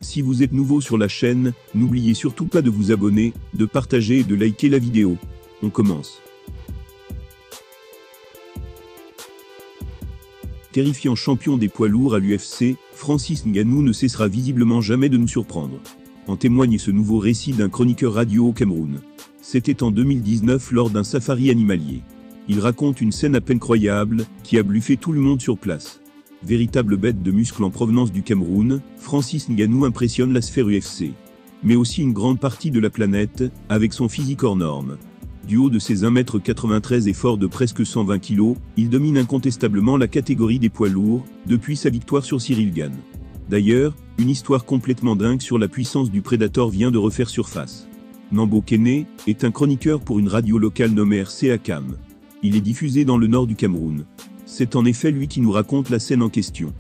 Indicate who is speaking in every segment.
Speaker 1: Si vous êtes nouveau sur la chaîne, n'oubliez surtout pas de vous abonner, de partager et de liker la vidéo. On commence. Terrifiant champion des poids lourds à l'UFC, Francis Ngannou ne cessera visiblement jamais de nous surprendre. En témoigne ce nouveau récit d'un chroniqueur radio au Cameroun. C'était en 2019 lors d'un safari animalier. Il raconte une scène à peine croyable, qui a bluffé tout le monde sur place. Véritable bête de muscles en provenance du Cameroun, Francis Ngannou impressionne la sphère UFC. Mais aussi une grande partie de la planète, avec son physique hors norme. Du haut de ses 1,93 m et fort de presque 120 kg, il domine incontestablement la catégorie des poids lourds, depuis sa victoire sur Cyril Gane. D'ailleurs, une histoire complètement dingue sur la puissance du Predator vient de refaire surface. Nambo Kene est un chroniqueur pour une radio locale nommée RCA Cam. Il est diffusé dans le nord du Cameroun. C'est en effet lui qui nous raconte la scène en question.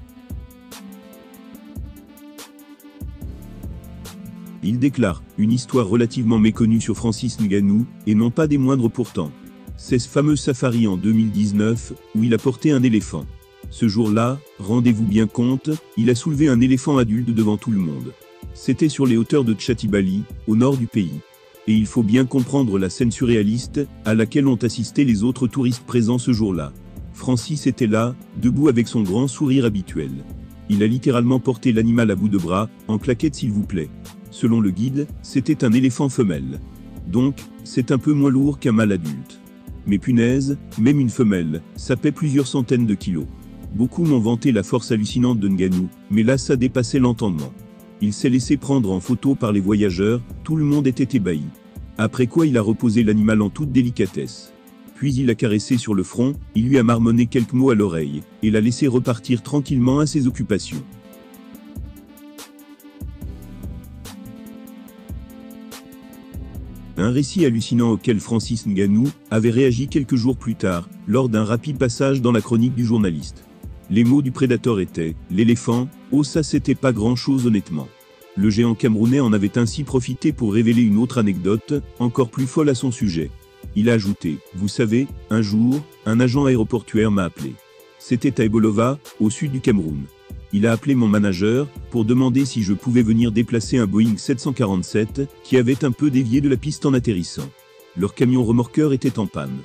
Speaker 1: Il déclare « Une histoire relativement méconnue sur Francis Ngannou, et non pas des moindres pourtant. C'est ce fameux safari en 2019, où il a porté un éléphant. Ce jour-là, rendez-vous bien compte, il a soulevé un éléphant adulte devant tout le monde. C'était sur les hauteurs de Tchatibali, au nord du pays. Et il faut bien comprendre la scène surréaliste, à laquelle ont assisté les autres touristes présents ce jour-là. Francis était là, debout avec son grand sourire habituel. Il a littéralement porté l'animal à bout de bras, en claquette s'il vous plaît. Selon le guide, c'était un éléphant femelle. Donc, c'est un peu moins lourd qu'un mâle adulte. Mais punaise, même une femelle, ça pèse plusieurs centaines de kilos. Beaucoup m'ont vanté la force hallucinante de Ngannou, mais là ça dépassait l'entendement. Il s'est laissé prendre en photo par les voyageurs, tout le monde était ébahi. Après quoi il a reposé l'animal en toute délicatesse. Puis il l'a caressé sur le front, il lui a marmonné quelques mots à l'oreille, et l'a laissé repartir tranquillement à ses occupations. Un récit hallucinant auquel Francis Ngannou avait réagi quelques jours plus tard, lors d'un rapide passage dans la chronique du journaliste. Les mots du Predator étaient « l'éléphant, oh ça c'était pas grand-chose honnêtement ». Le géant camerounais en avait ainsi profité pour révéler une autre anecdote, encore plus folle à son sujet. Il a ajouté « Vous savez, un jour, un agent aéroportuaire m'a appelé. C'était à Ebolova, au sud du Cameroun. Il a appelé mon manager, pour demander si je pouvais venir déplacer un Boeing 747, qui avait un peu dévié de la piste en atterrissant. Leur camion remorqueur était en panne.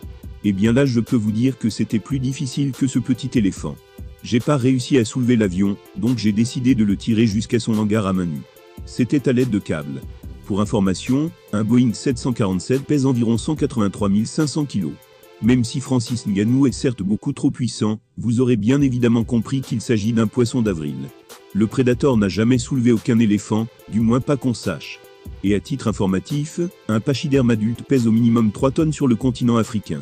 Speaker 1: Et bien là je peux vous dire que c'était plus difficile que ce petit éléphant. J'ai pas réussi à soulever l'avion, donc j'ai décidé de le tirer jusqu'à son hangar à main nue. C'était à l'aide de câbles. Pour information, un Boeing 747 pèse environ 183 500 kg. Même si Francis Ngannou est certes beaucoup trop puissant, vous aurez bien évidemment compris qu'il s'agit d'un poisson d'avril. Le Predator n'a jamais soulevé aucun éléphant, du moins pas qu'on sache. Et à titre informatif, un pachyderme adulte pèse au minimum 3 tonnes sur le continent africain.